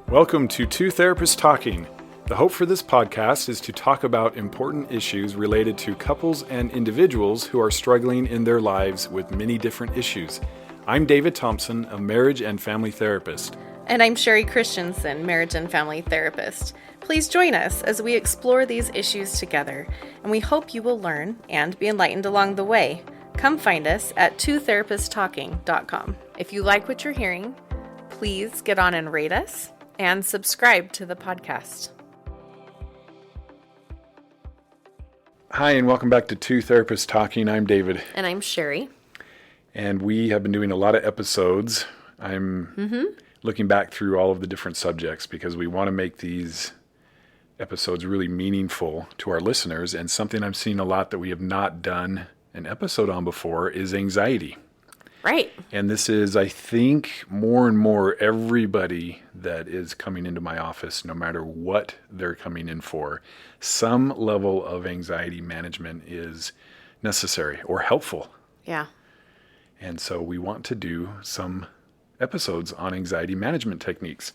Welcome to Two Therapists Talking. The hope for this podcast is to talk about important issues related to couples and individuals who are struggling in their lives with many different issues. I'm David Thompson, a marriage and family therapist. And I'm Sherie Christensen, marriage and family therapist. Please join us as we explore these issues together, and we hope you will learn and be enlightened along the way. Come find us at twotherapisttalking.com. If you like what you're hearing, please get on and rate us and subscribe to the podcast. Hi, and welcome back to Two Therapists Talking. I'm David. And I'm Sherie. And we have been doing a lot of episodes. I'm looking back through all of the different subjects because we want to make these episodes really meaningful to our listeners. And something I'm seeing a lot that we have not done an episode on before is anxiety. Right. And this is, I think, more and more everybody that is coming into my office, no matter what they're coming in for, some level of anxiety management is necessary or helpful. Yeah. And so we want to do some episodes on anxiety management techniques.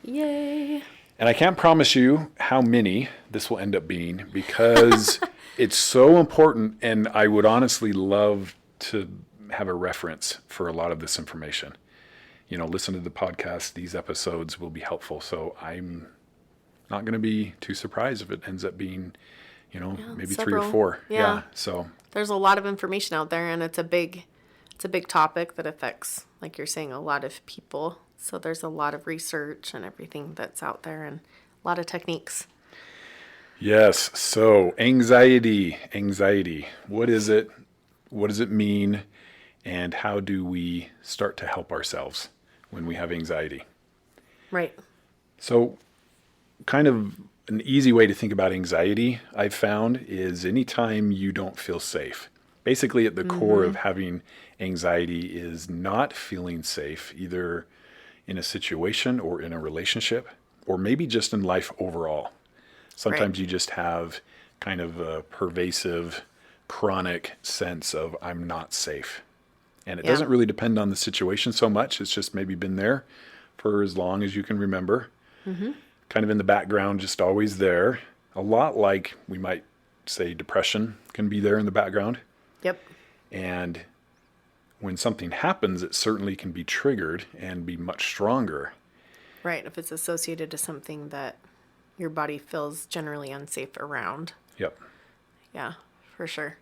Yay. And I can't promise you how many this will end up being because it's so important, and I would honestly love to have a reference for a lot of this information. You know, listen to the podcast. These episodes will be helpful. So I'm not going to be too surprised if it ends up being, maybe several. 3 or 4. Yeah. So There's a lot of information out there, and it's a big topic that affects, like you're saying, a lot of people. So there's a lot of research and everything that's out there and a lot of techniques. yes. So anxiety. What is it? What does it mean? And how do we start to help ourselves when we have anxiety? Right. So kind of an easy way to think about anxiety, I've found, is anytime you don't feel safe. Basically, at the core of having anxiety is not feeling safe, either in a situation or in a relationship, or maybe just in life overall. Sometimes you just have kind of a pervasive, chronic sense of I'm not safe. And it doesn't really depend on the situation so much. It's just maybe been there for as long as you can remember. Kind of in the background, just always there. A lot like we might say depression can be there in the background. Yep. And when something happens, it certainly can be triggered and be much stronger. Right. If it's associated to something that your body feels generally unsafe around. Yep. Yeah, for sure.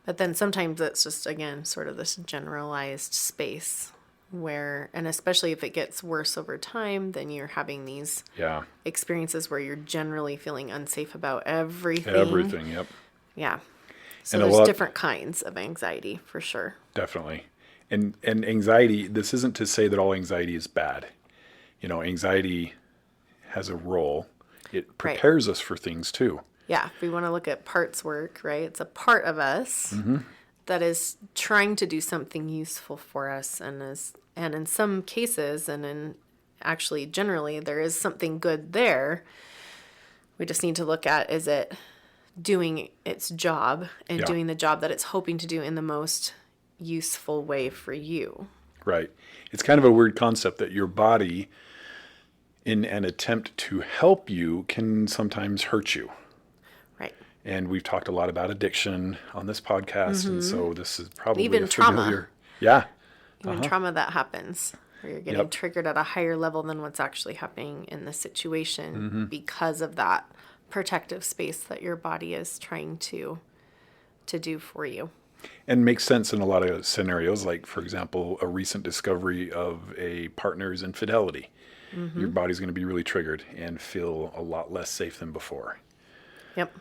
But then sometimes it's just, again, sort of this generalized space where, and especially if it gets worse over time, then you're having these experiences where you're generally feeling unsafe about everything. Everything, yep. Yeah. So And there's different kinds of anxiety, for sure. Definitely. And anxiety, this isn't to say that all anxiety is bad. You know, anxiety has a role. It prepares us for things too. Yeah, if we want to look at parts work, right? It's a part of us that is trying to do something useful for us, and in some cases, and in actually generally, there is something good there. We just need to look at, is it doing its job and doing the job that it's hoping to do in the most useful way for you? Right. It's kind of a weird concept that your body, in an attempt to help you, can sometimes hurt you. Right. And we've talked a lot about addiction on this podcast, and so this is probably Even a familiar... trauma. Yeah. Even trauma that happens, where you're getting triggered at a higher level than what's actually happening in the situation because of that protective space that your body is trying to do for you. And makes sense in a lot of scenarios, like, for example, a recent discovery of a partner's infidelity. Your body's going to be really triggered and feel a lot less safe than before. Yep.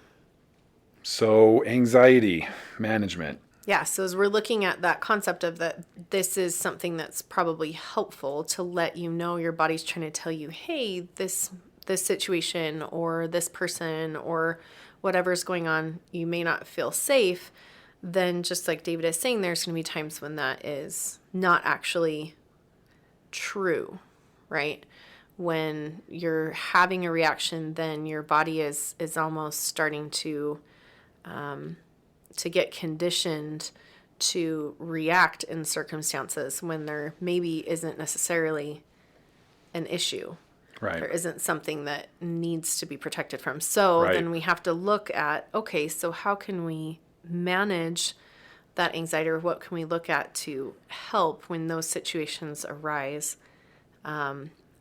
So anxiety management. Yeah, so as we're looking at that concept of that, this is something that's probably helpful to let you know your body's trying to tell you, hey, this situation or this person or whatever's going on, you may not feel safe. Then just like David is saying, there's going to be times when that is not actually true, right? When you're having a reaction, then your body is almost starting to get conditioned to react in circumstances when there maybe isn't necessarily an issue. Right. There isn't something that needs to be protected from. So Right. then we have to look at, okay, so how can we manage that anxiety, or what can we look at to help when those situations arise?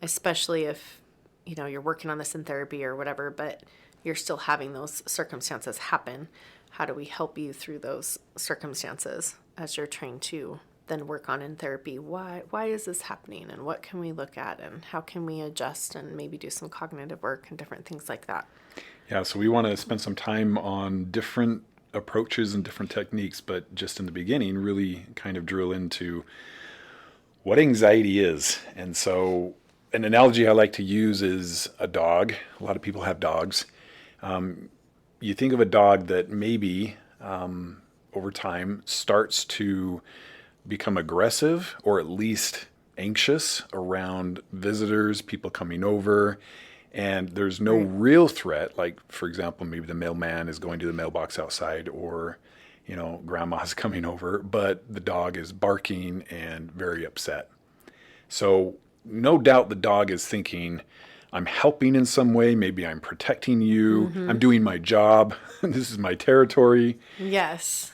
Especially if, you're working on this in therapy or whatever, but you're still having those circumstances happen. How do we help you through those circumstances as you're trying to then work on in therapy? Why is this happening, and what can we look at, and how can we adjust and maybe do some cognitive work and different things like that? Yeah, so we want to spend some time on different approaches and different techniques, but just in the beginning, really kind of drill into what anxiety is. And so, an analogy I like to use is a dog. A lot of people have dogs. You think of a dog that maybe over time starts to become aggressive or at least anxious around visitors, people coming over, and there's no Right. real threat. Like, for example, maybe the mailman is going to the mailbox outside, or grandma's coming over, but the dog is barking and very upset. So no doubt the dog is thinking, I'm helping in some way. Maybe I'm protecting you. I'm doing my job. This is my territory. Yes.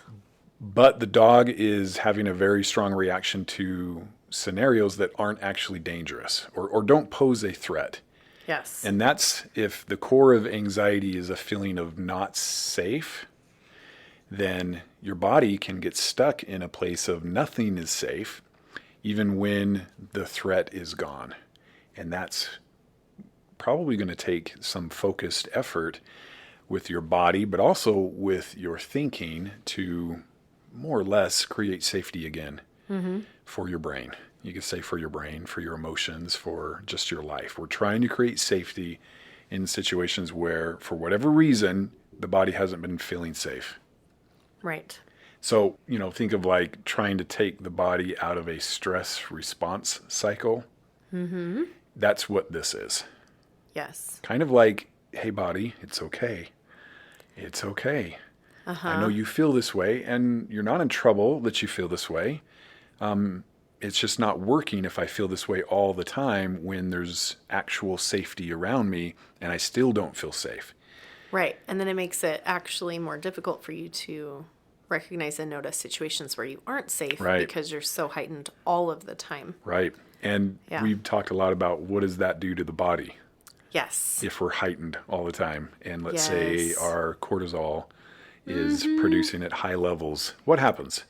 But the dog is having a very strong reaction to scenarios that aren't actually dangerous or don't pose a threat. Yes. And that's if the core of anxiety is a feeling of not safe, then your body can get stuck in a place of nothing is safe, even when the threat is gone. And that's probably going to take some focused effort with your body, but also with your thinking to more or less create safety again for your brain. You could say for your brain, for your emotions, for just your life. We're trying to create safety in situations where, for whatever reason, the body hasn't been feeling safe. Right. So, think of like trying to take the body out of a stress response cycle. That's what this is. Yes. Kind of like, hey, body, it's okay. It's okay. I know you feel this way, and you're not in trouble that you feel this way. It's just not working if I feel this way all the time when there's actual safety around me and I still don't feel safe. Right. And then it makes it actually more difficult for you to recognize and notice situations where you aren't safe Right. because you're so heightened all of the time. Right. And Yeah. we've talked a lot about what does that do to the body Yes. if we're heightened all the time. And let's say Yes. our cortisol is producing at high levels. What happens?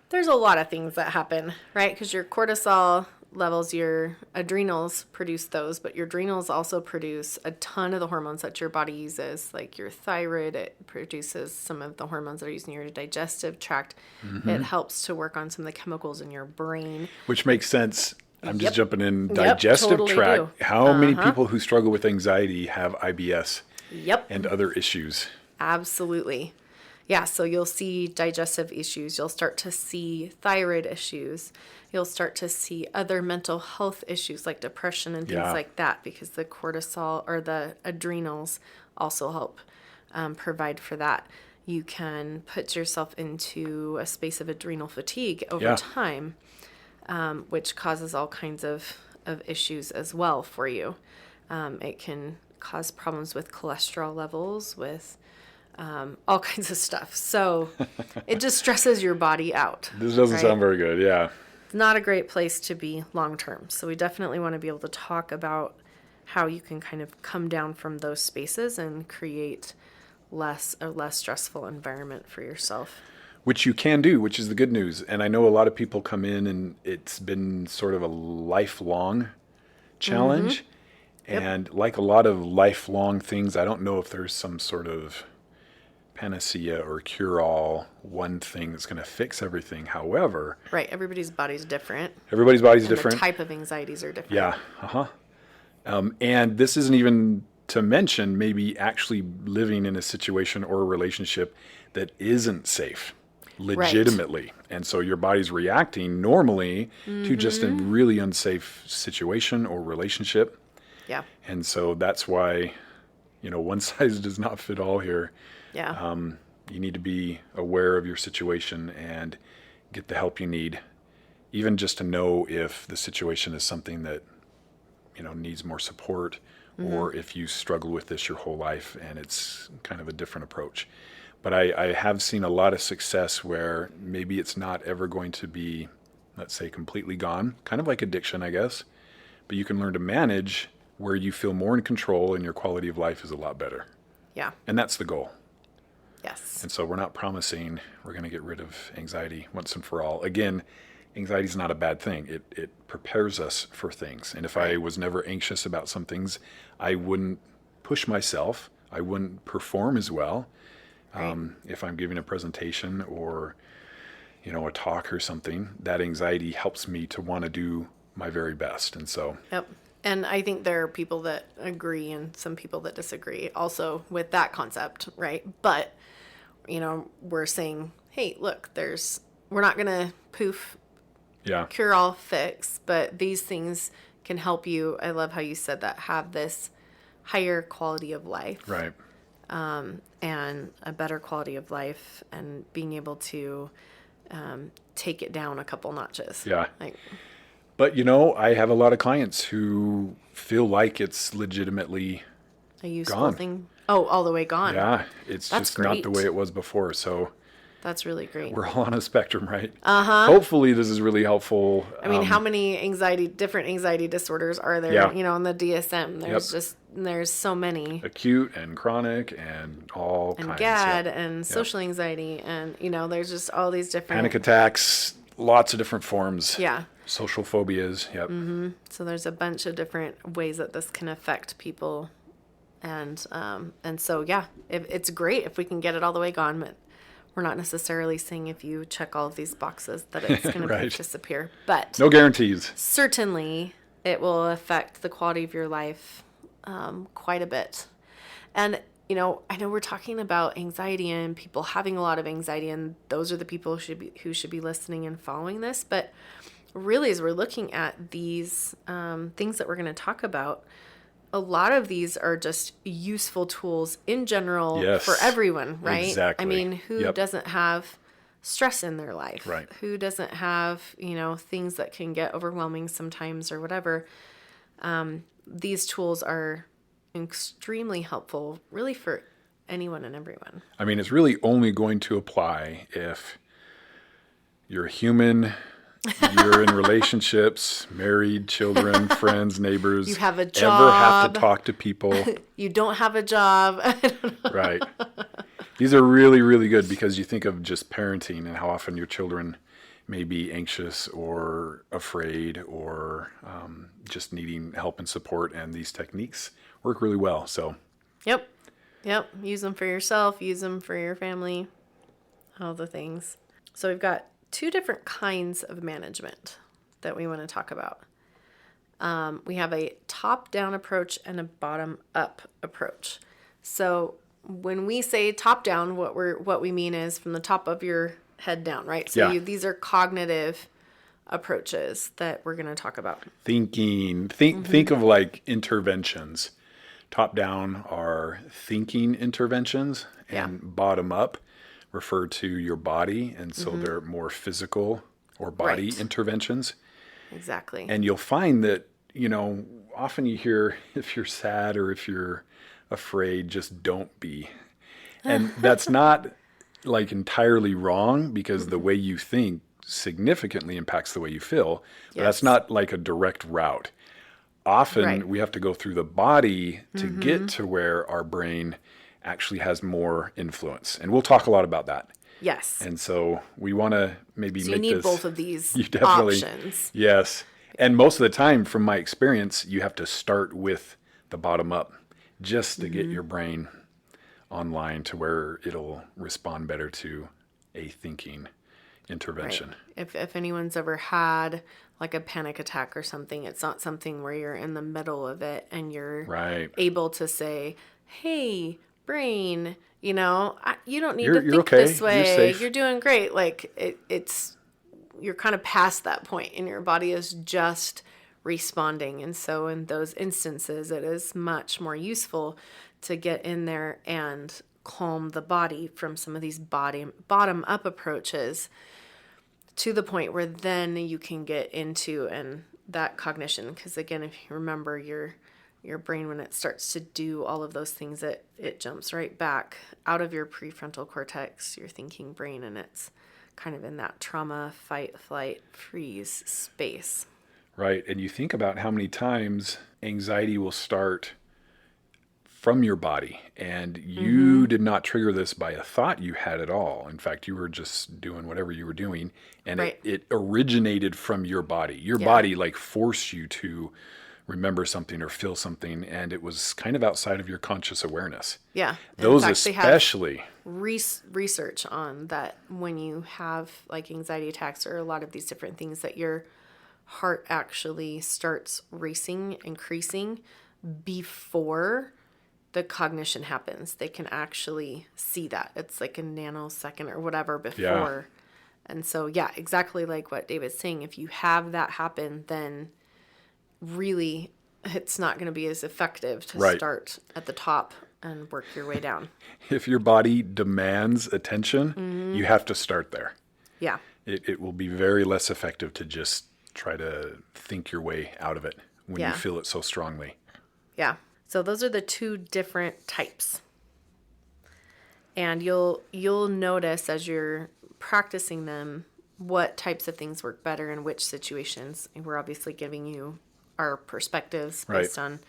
There's a lot of things that happen, right? Because your cortisol levels, your adrenals produce those, but your adrenals also produce a ton of the hormones that your body uses, like your thyroid. It produces some of the hormones that are used in your digestive tract. It helps to work on some of the chemicals in your brain. Which makes sense. I'm just Yep. jumping in. Yep, Digestive totally tract. do. How many people who struggle with anxiety have IBS Yep. and other issues? Absolutely. Yeah, so you'll see digestive issues. You'll start to see thyroid issues. You'll start to see other mental health issues like depression and things Yeah. like that, because the cortisol or the adrenals also help provide for that. You can put yourself into a space of adrenal fatigue over Yeah. time, which causes all kinds of issues as well for you. It can cause problems with cholesterol levels, with all kinds of stuff. So it just stresses your body out. This doesn't right? sound very good. Yeah. It's not a great place to be long term. So we definitely want to be able to talk about how you can kind of come down from those spaces and create a less stressful environment for yourself. Which you can do, which is the good news. And I know a lot of people come in and it's been sort of a lifelong challenge. Yep. And like a lot of lifelong things, I don't know if there's some sort of panacea or cure-all, one thing that's going to fix everything. However, Right. Everybody's body's different. everybody's body's And different. the type of anxieties are different. Yeah. And this isn't even to mention maybe actually living in a situation or a relationship that isn't safe legitimately. And so your body's reacting normally to just a really unsafe situation or relationship. Yeah. And so that's why, one size does not fit all here. Yeah. You need to be aware of your situation and get the help you need, even just to know if the situation is something that, needs more support, or if you struggle with this your whole life and it's kind of a different approach. But I have seen a lot of success where maybe it's not ever going to be, let's say, completely gone, kind of like addiction, I guess, but you can learn to manage where you feel more in control and your quality of life is a lot better. Yeah. And that's the goal. Yes. And so we're not promising we're going to get rid of anxiety once and for all. Again, anxiety is not a bad thing. It prepares us for things. And if I was never anxious about some things, I wouldn't push myself. I wouldn't perform as well. If I'm giving a presentation or, a talk or something, that anxiety helps me to want to do my very best. And so, Yep. And I think there are people that agree and some people that disagree also with that concept, right? But, we're saying, hey, look, we're not going to poof, yeah, cure all, fix, but these things can help you. I love how you said that, have this higher quality of life. right. And a better quality of life and being able to take it down a couple notches. Yeah. Like, But, I have a lot of clients who feel like it's legitimately a useful gone. thing. Oh, all the way gone. Yeah, it's That's just not the great. way it was before. So That's really great. we're all on a spectrum, right? Uh-huh. Hopefully this is really helpful. I mean, how many different anxiety disorders are there, Yeah. In the DSM? There's so many. Acute and chronic and all And kinds. GAD Yep. and social anxiety and, there's just all these different. Panic attacks, lots of different forms. Yeah. Social phobias. Yep. Mm-hmm. So there's a bunch of different ways that this can affect people. And so, yeah, it's great if we can get it all the way gone, but we're not necessarily saying if you check all of these boxes that it's going Right. to disappear. But No guarantees. certainly it will affect the quality of your life quite a bit. And, I know we're talking about anxiety and people having a lot of anxiety, and those are the people who should be listening and following this. But really, as we're looking at these things that we're going to talk about, a lot of these are just useful tools in general Yes, for everyone, right? exactly. I mean, who Yep. doesn't have stress in their life? Right. Who doesn't have, things that can get overwhelming sometimes or whatever? These tools are extremely helpful, really, for anyone and everyone. I mean, it's really only going to apply if you're a human, you're in relationships, married, children, friends, neighbors. You have a Ever have job. to talk to people. You don't have a job. Right. These are really, really good because you think of just parenting and how often your children may be anxious or afraid or just needing help and support. And these techniques work really well. So, Yep. Use them for yourself. Use them for your family. All the things. So we've got two different kinds of management that we want to talk about. We have a top-down approach and a bottom-up approach. So when we say top-down, what we mean is from the top of your head down, right? So Yeah. these are cognitive approaches that we're going to talk about. thinking, think of like interventions. Top down are thinking interventions, and bottom up refer to your body. And so they're more physical or body Right. interventions. Exactly. And you'll find that, often you hear if you're sad or if you're afraid, just don't be. And that's not like entirely wrong because the way you think significantly impacts the way you feel. But that's Yes. not like a direct route. Often Right. we have to go through the body to get to where our brain actually has more influence. And we'll talk a lot about that. Yes. And so we want to maybe So you make need this. both of these You definitely, options. yes. And most of the time, from my experience, you have to start with the bottom up just to get your brain online to where it'll respond better to a thinking intervention. Right. If anyone's ever had like a panic attack or something, it's not something where you're in the middle of it and you're Right. able to say, "Hey, brain, you don't need You're to think okay. this You're way. safe." You're doing great." Like you're kind of past that point, and your body is just responding. And so, in those instances, it is much more useful to get in there and calm the body from some of these bottom up approaches to the point where then you can get into and that cognition. Because again, if you remember your brain, when it starts to do all of those things, it jumps right back out of your prefrontal cortex, your thinking brain, and it's kind of in that trauma, fight, flight, freeze space. Right. And you think about how many times anxiety will start from your body, and you did not trigger this by a thought you had at all. In fact, you were just doing whatever you were doing, and Right. it originated from your body. Your Yeah. body like forced you to remember something or feel something, and it was kind of outside of your conscious awareness. Yeah. Those In fact, they have especially. research on that when you have like anxiety attacks or a lot of these different things, that your heart actually starts racing, increasing before the cognition happens. They can actually see that. It's like a nanosecond or whatever before. And so, yeah, exactly like what David's saying. If you have that happen, then really it's not going to be as effective to Right. start at the top and work your way down. If your body demands attention, you have to start there. Yeah. It will be very less effective to just try to think your way out of it when Yeah. you feel it so strongly. Yeah. So those are the two different types. And you'll notice as you're practicing them what types of things work better in which situations. And we're obviously giving you our perspectives based Right.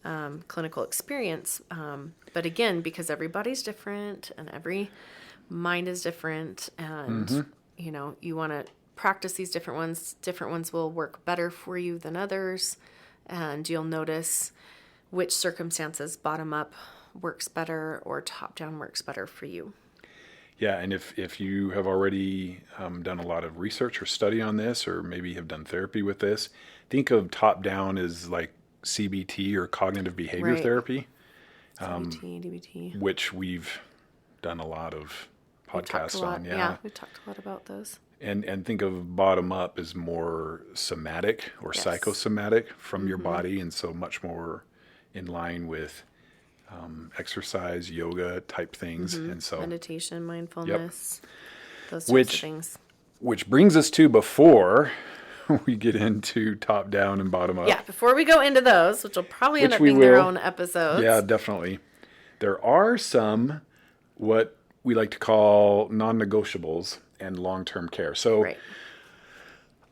on clinical experience. But again, because everybody's different and every mind is different, and you want to practice these different ones. Different ones will work better for you than others, and you'll notice which circumstances bottom up works better or top down works better for you. Yeah, and if you have already done a lot of research or study on this, or maybe have done therapy with this, think of top down as like CBT or cognitive behavior Right. therapy, CBT, DBT. which we've done a lot of We talked a podcasts lot. on. Yeah, we talked a lot about those. And think of bottom up as more somatic or Yes. psychosomatic from your body, and so much more in line with exercise, yoga type things. And so, Meditation, mindfulness, those types Which- of things. which brings us to before we get into top down and bottom up. Yeah, before we go into those, which will probably end Which up we being their will. own episodes. Yeah, definitely. There are some what we like to call non-negotiables and long-term care. So Right.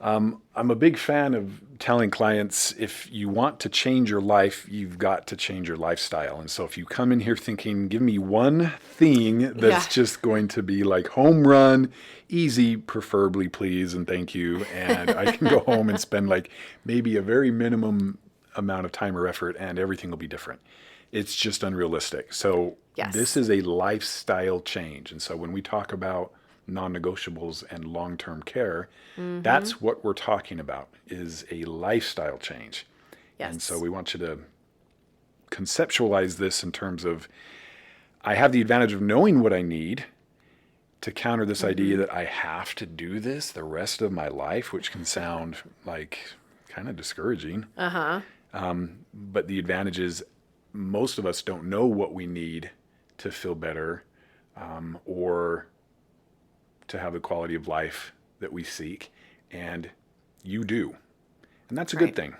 I'm a big fan of telling clients, if you want to change your life, you've got to change your lifestyle. And so if you come in here thinking, give me one thing that's Yeah. just going to be like home run, easy, preferably please and thank you, and I can go home and spend like maybe a very minimum amount of time or effort and everything will be different. It's just unrealistic. So Yes. this is a lifestyle change. And so when we talk about non-negotiables and long-term care, that's what we're talking about, is a lifestyle change. And Yes. so we want you to conceptualize this in terms of, I have the advantage of knowing what I need to counter this idea that I have to do this the rest of my life, which can sound like kind of discouraging. Uh-huh. But the advantage is most of us don't know what we need to feel better, or to have the quality of life that we seek, and you do. And that's a Right. good thing.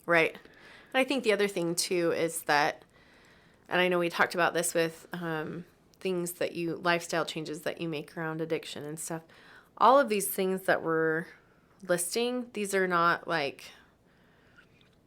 Right. And I think the other thing too is that, and I know we talked about this with things that lifestyle changes that you make around addiction and stuff. All of these things that we're listing, these are not like,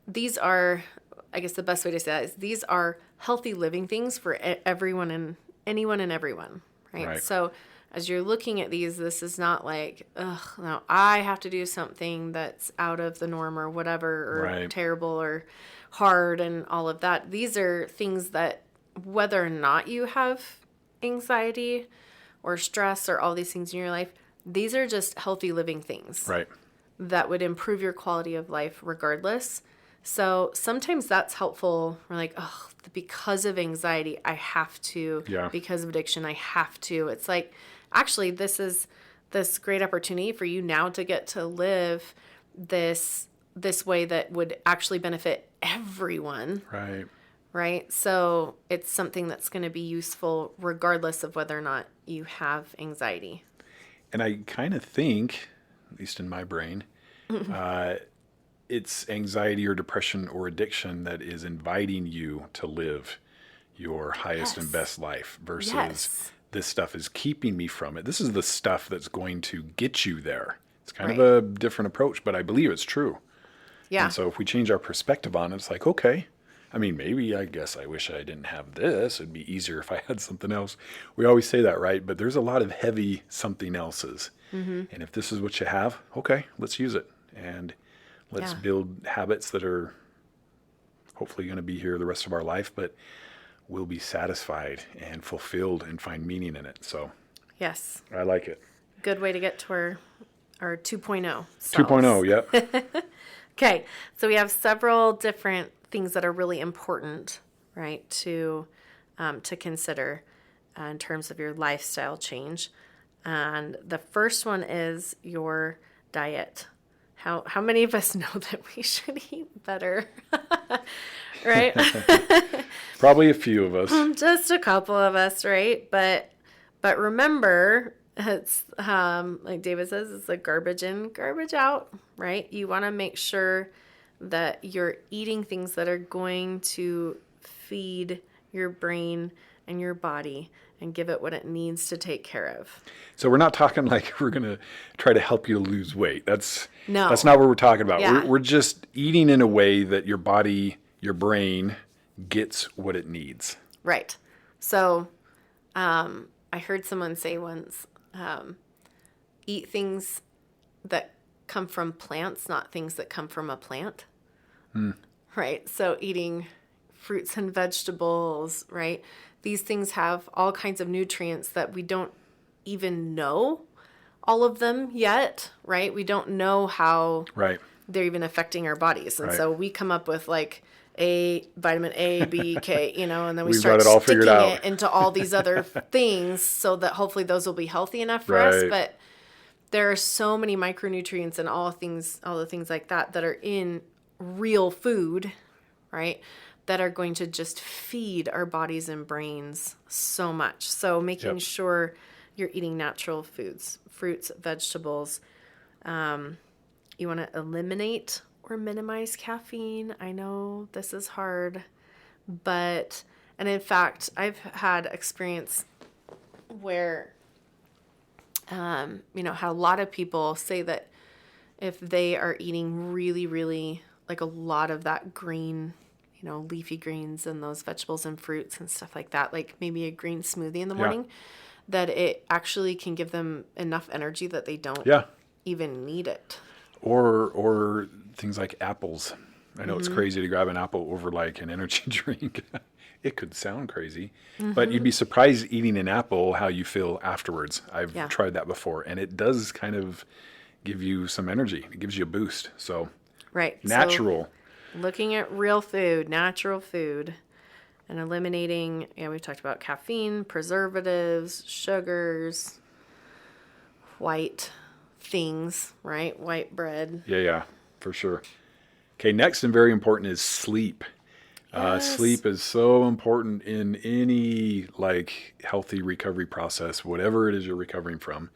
these are, I guess the best way to say that is these are healthy living things for everyone and anyone and everyone, right? Right. So as you're looking at these, this is not like, ugh, now I have to do something that's out of the norm or whatever, or Right. terrible or hard and all of that. These are things that, whether or not you have anxiety or stress or all these things in your life, these are just healthy living things Right. that would improve your quality of life regardless. So sometimes that's helpful. We're like, oh, because of anxiety, I have to. Yeah. Because of addiction, I have to. It's like, actually, this is this great opportunity for you now to get to live this way that would actually benefit everyone, Right. right? So it's something that's going to be useful regardless of whether or not you have anxiety. And I kind of think, at least in my brain, it's anxiety or depression or addiction that is inviting you to live your highest and Yes. best life versus Yes. this stuff is keeping me from it. This is the stuff that's going to get you there. It's kind of Right. a different approach, but I believe it's true. And Yeah. so if we change our perspective on it, it's like, okay, I mean, maybe I guess I wish I didn't have this. It'd be easier if I had something else. We always say that, right? But there's a lot of heavy something else's. And if this is what you have, okay, let's use it. And let's Yeah. build habits that are hopefully going to be here the rest of our life, but we'll be satisfied and fulfilled and find meaning in it. So Yes. I like it. Good way to get to our 2.0 2.0, selves. yep. Okay, so we have several different things that are really important, right, to consider in terms of your lifestyle change. And the first one is your diet. How many of us know that we should eat better, right? Probably a few of us. Just a couple of us, right? But remember, it's like David says, it's like garbage in, garbage out, right? You want to make sure that you're eating things that are going to feed your brain and your body and give it what it needs to take care of. So we're not talking like we're going to try to help you to lose weight. That's No. not what we're talking about. Yeah. We're just eating in a way that your body, your brain gets what it needs. Right. So I heard someone say once, eat things that come from plants, not things that come from a plant. Right. So eating fruits and vegetables, right? These things have all kinds of nutrients that we don't even know all of them yet, right? We don't know how Right. they're even affecting our bodies. And Right. so we come up with like vitamin A, B, K, and then we We've start got it all sticking figured out. it into all these other things so that hopefully those will be healthy enough for us. Right. But there are so many micronutrients and all the things like that are in real food, right? That are going to just feed our bodies and brains so much. So making Yep. sure you're eating natural foods, fruits, vegetables. You want to eliminate or minimize caffeine. I know this is hard, and in fact, I've had experience where, how a lot of people say that if they are eating really, really like a lot of that green, leafy greens and those vegetables and fruits and stuff like that, like maybe a green smoothie in the morning, that it actually can give them enough energy that they don't Yeah. even need it. Or things like apples. I know it's crazy to grab an apple over like an energy drink. It could sound crazy, but you'd be surprised eating an apple how you feel afterwards. I've Yeah. tried that before, and it does kind of give you some energy. It gives you a boost. So Right. natural. So looking at real food, natural food, and eliminating, we've talked about caffeine, preservatives, sugars, white things, right? White bread. Yeah, for sure. Okay, next and very important is sleep. Yes. Sleep is so important in any like healthy recovery process, whatever it is you're recovering from.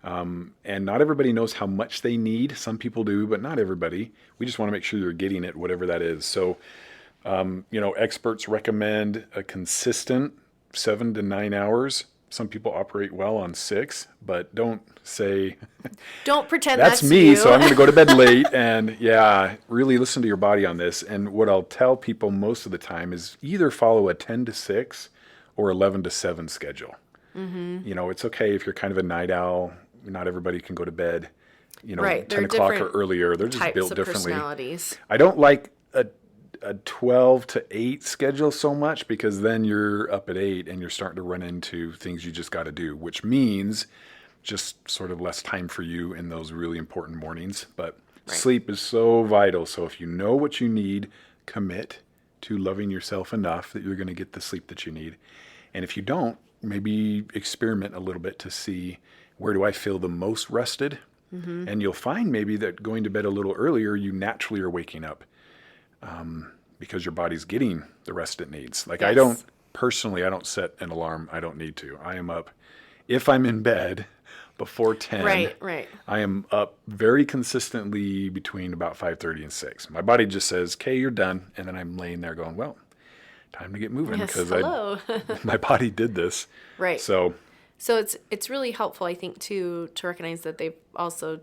And not everybody knows how much they need. Some people do, but not everybody. We just want to make sure you're getting it, whatever that is. So, experts recommend a consistent 7 to 9 hours. Some people operate well on 6, but don't say Don't pretend that's that's me, you. so I'm going to go to bed late. And really listen to your body on this. And what I'll tell people most of the time is either follow a 10 to 6 or 11 to 7 schedule. It's okay if you're kind of a night owl. Not everybody can go to bed, Right, 10 they're o'clock or different earlier. They're just types built of differently. personalities. I don't like a 12 to 8 schedule so much because then you're up at 8 and you're starting to run into things you just got to do, which means just sort of less time for you in those really important mornings. But sleep is so vital. So if you know what you need, commit to loving yourself enough that you're going to get the sleep that you need. And if you don't, maybe experiment a little bit to see where do I feel the most rested. And you'll find maybe that going to bed a little earlier, you naturally are waking up. Because your body's getting the rest it needs. Like I don't set an alarm. I don't need to. I am up. If I'm in bed, before 10. Right. I am up very consistently between about 5:30 and 6. My body just says, "Okay, you're done." And then I'm laying there going, "Well, time to get moving Yes, because I hello. my body did this." Right. So, So it's really helpful, I think, to recognize that they've also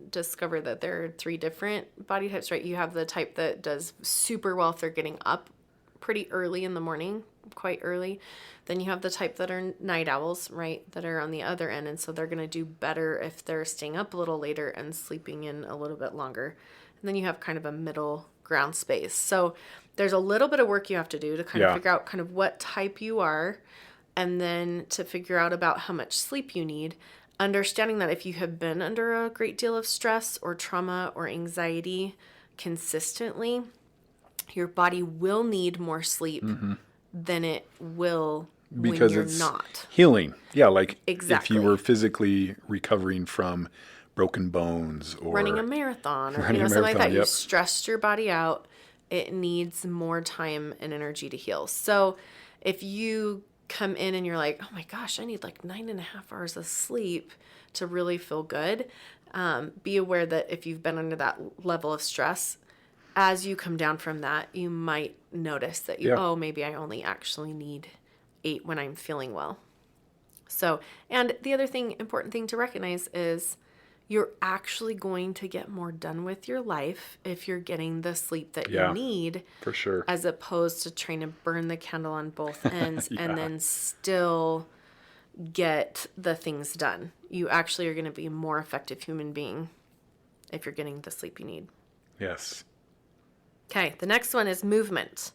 discovered that there are three different body types, right? You have the type that does super well if they're getting up pretty early in the morning, quite early. Then you have the type that are night owls, right? That are on the other end. And so they're going to do better if they're staying up a little later and sleeping in a little bit longer. And then you have kind of a middle ground space. So there's a little bit of work you have to do to kind of yeah. figure out kind of what type you are, and then to figure out about how much sleep you need. Understanding that if you have been under a great deal of stress or trauma or anxiety consistently, your body will need more sleep than it will when Because you're it's not. healing. Yeah, like if you Exactly. were physically recovering from broken bones or Running a marathon or running a something like marathon, that, you've yep. stressed your body out. It needs more time and energy to heal. So if you come in and you're like, oh my gosh, I need like 9.5 hours of sleep to really feel good, be aware that if you've been under that level of stress, as you come down from that, you might notice that Yeah. oh, maybe I only actually need 8 when I'm feeling well. So, and the other important thing to recognize is you're actually going to get more done with your life if you're getting the sleep that you Yeah, need, for sure. as opposed to trying to burn the candle on both ends Yeah. and then still get the things done. You actually are going to be a more effective human being if you're getting the sleep you need. Yes. Okay, the next one is movement.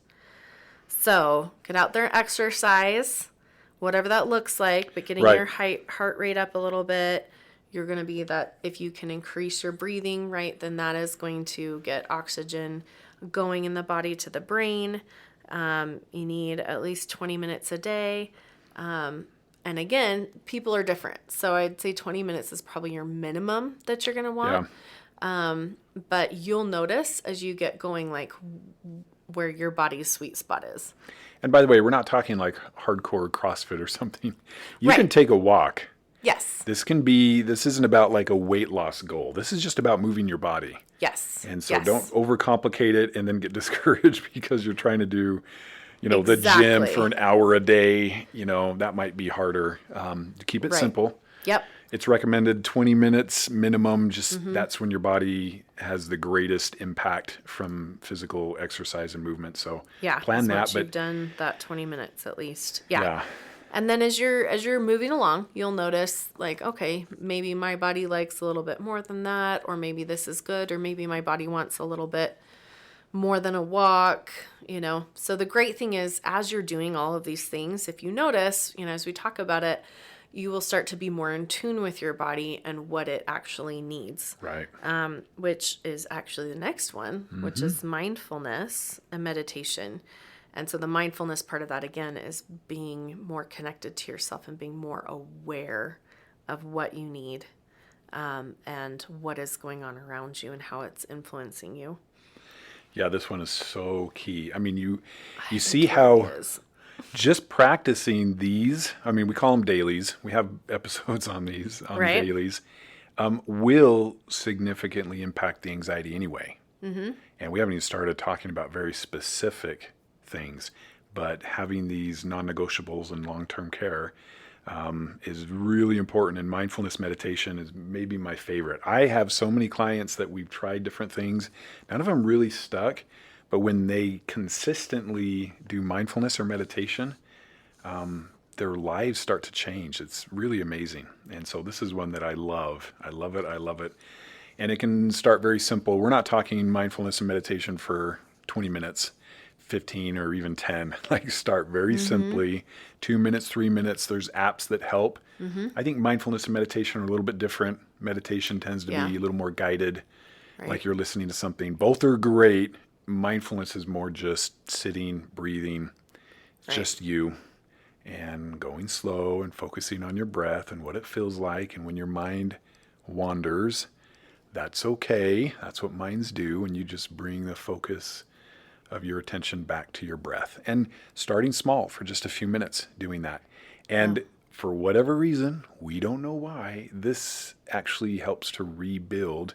So get out there and exercise, whatever that looks like, but getting Right. your heart rate up a little bit. You're going to be that, if you can increase your breathing, right, then that is going to get oxygen going in the body to the brain. You need at least 20 minutes a day. And again, people are different. So I'd say 20 minutes is probably your minimum that you're going to Yeah. want. But you'll notice as you get going, like where your body's sweet spot is. And by the way, we're not talking like hardcore CrossFit or something. You can Right. take a walk. Yes. This isn't about like a weight loss goal. This is just about moving your body. Yes. And so Yes. don't overcomplicate it and then get discouraged because you're trying to do, the gym Exactly. for an hour a day. That might be harder. To keep it Right. simple. Yep. It's recommended 20 minutes minimum. Just that's when your body has the greatest impact from physical exercise and movement. So Yeah. plan so that. once you've But done that 20 minutes at least. Yeah. yeah, And then as you're moving along, you'll notice like, okay, maybe my body likes a little bit more than that, or maybe this is good, or maybe my body wants a little bit more than a walk. So the great thing is, as you're doing all of these things, if you notice, as we talk about it, you will start to be more in tune with your body and what it actually needs. right. Which is actually the next one, which is mindfulness and meditation. And so the mindfulness part of that, again, is being more connected to yourself and being more aware of what you need, and what is going on around you and how it's influencing you. Yeah, this one is so key. I mean, you see It how really is. just practicing these, I mean, we call them dailies. We have episodes on these, on Right. dailies, will significantly impact the anxiety anyway. And we haven't even started talking about very specific things, but having these non-negotiables in long-term care is really important. And mindfulness meditation is maybe my favorite. I have so many clients that we've tried different things. None of them really stuck, but when they consistently do mindfulness or meditation, their lives start to change. It's really amazing. And so this is one that I love. I love it. I love it. And it can start very simple. We're not talking mindfulness and meditation for 20 minutes, 15 or even 10. Like start very simply, 2 minutes, 3 minutes. There's apps that help. I think mindfulness and meditation are a little bit different. Meditation tends to Yeah. be a little more guided, Right. like you're listening to something. Both are great. Mindfulness is more just sitting, breathing, Right. just you, and going slow and focusing on your breath and what it feels like. And when your mind wanders, that's okay. That's what minds do. And you just bring the focus of your attention back to your breath and starting small for just a few minutes doing that. And for whatever reason, we don't know why, this actually helps to rebuild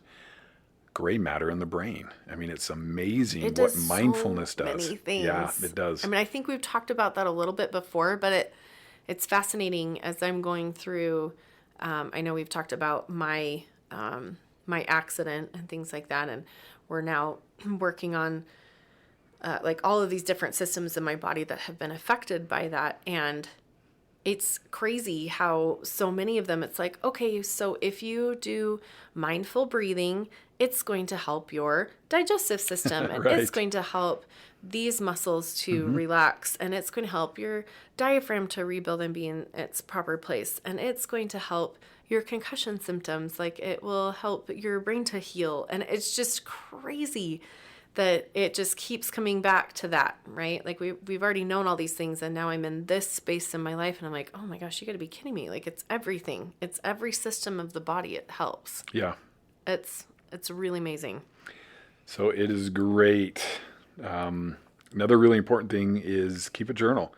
gray matter in the brain. I mean, it's amazing It what does mindfulness so does. many things. Yeah, it does. I mean, I think we've talked about that a little bit before, but it's fascinating as I'm going through. I know we've talked about my my accident and things like that, and we're now working on like all of these different systems in my body that have been affected by that. And it's crazy how so many of them, it's like, okay, so if you do mindful breathing, it's going to help your digestive system and it's Right. going to help these muscles to relax, and it's going to help your diaphragm to rebuild and be in its proper place, and it's going to help your concussion symptoms, like it will help your brain to heal. And it's just crazy that it just keeps coming back to that, right? Like we've already known all these things, and now I'm in this space in my life and I'm like, oh my gosh, you got to be kidding me. Like it's everything. It's every system of the body. It helps. Yeah. It's really amazing. So it is great. Another really important thing is keep a journal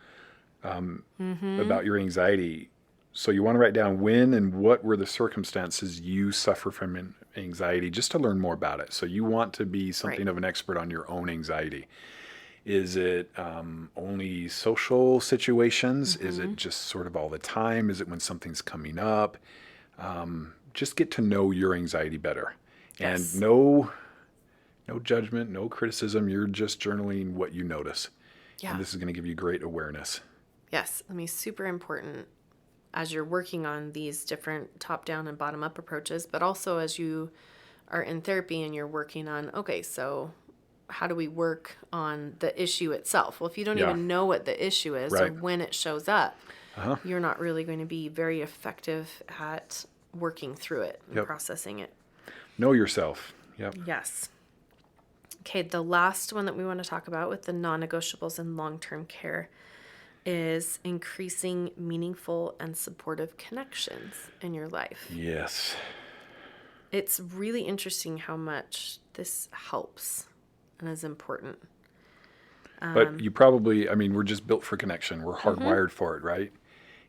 about your anxiety. So you want to write down when and what were the circumstances you suffer from anxiety, just to learn more about it. So you want to be something Right. of an expert on your own anxiety. Is it only social situations? Is it just sort of all the time? Is it when something's coming up? Just get to know your anxiety better. Yes. And no judgment, no criticism. You're just journaling what you notice. Yeah. And this is going to give you great awareness. Yes. I mean, super important as you're working on these different top-down and bottom-up approaches, but also as you are in therapy and you're working on, okay, so how do we work on the issue itself? Well, if you don't Yeah. even know what the issue is or Right. when it shows up, Uh-huh. you're not really going to be very effective at working through it and Yep. processing it. Know yourself. Yep. Yes. Okay, the last one that we want to talk about with the non-negotiables in long-term care is increasing meaningful and supportive connections in your life. Yes. It's really interesting how much this helps and is important. But you probably, I mean, we're just built for connection. We're hardwired for it, right?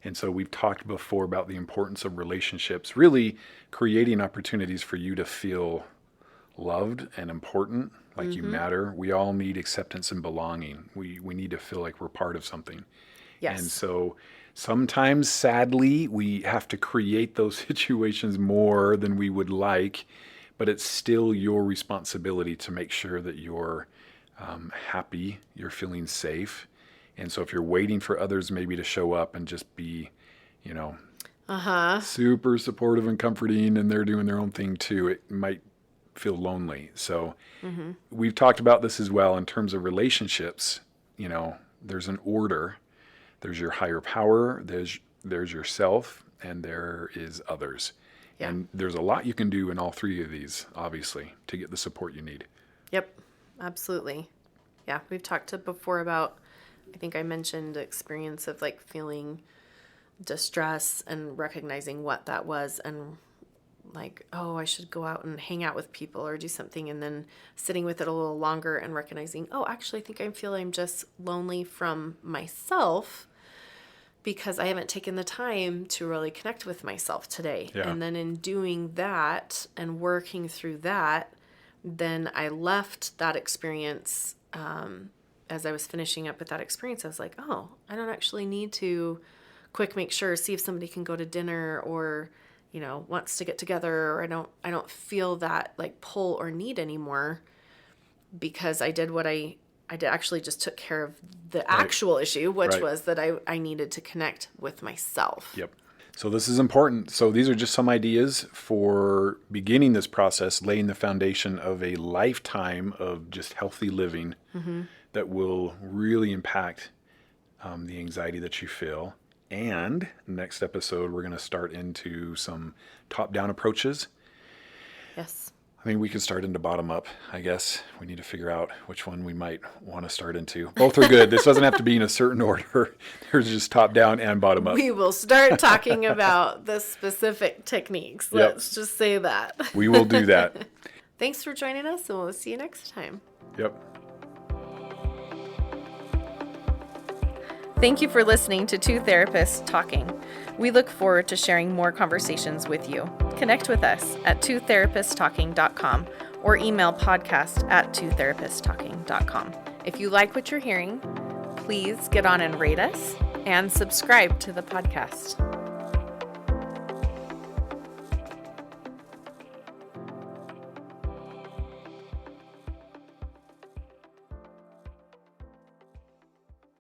And so we've talked before about the importance of relationships, really creating opportunities for you to feel loved and important, like you matter. We all need acceptance and belonging. We need to feel like we're part of something. Yes. And so sometimes, sadly, we have to create those situations more than we would like, but it's still your responsibility to make sure that you're happy, you're feeling safe. And so if you're waiting for others maybe to show up and just be, super supportive and comforting, and they're doing their own thing too, it might feel lonely. So we've talked about this as well in terms of relationships. There's an order. There's your higher power, there's yourself, and there is others. Yeah. And there's a lot you can do in all three of these, obviously, to get the support you need. Yep, absolutely. Yeah, we've talked before about, I think I mentioned the experience of like feeling distress and recognizing what that was, and like, oh, I should go out and hang out with people or do something, and then sitting with it a little longer and recognizing, oh, actually, I think I'm just lonely from myself because I haven't taken the time to really connect with myself today. Yeah. And then in doing that and working through that, then I left that experience. As I was finishing up with that experience, I was like, oh, I don't actually need to make sure, see if somebody can go to dinner or wants to get together, or I don't feel that like pull or need anymore, because I did what I did, actually just took care of the actual issue, which Right. was that I needed to connect with myself. Yep. So this is important. So these are just some ideas for beginning this process, laying the foundation of a lifetime of just healthy living that will really impact the anxiety that you feel. And next episode, we're going to start into some top-down approaches. Yes. I mean, we could start into bottom-up, I guess. We need to figure out which one we might want to start into. Both are good. This doesn't have to be in a certain order. There's just top-down and bottom-up. We will start talking about the specific techniques. Yep. Let's just say that. We will do that. Thanks for joining us, and we'll see you next time. Yep. Thank you for listening to Two Therapists Talking. We look forward to sharing more conversations with you. Connect with us at twotherapisttalking.com or email podcast@twotherapisttalking.com. If you like what you're hearing, please get on and rate us and subscribe to the podcast.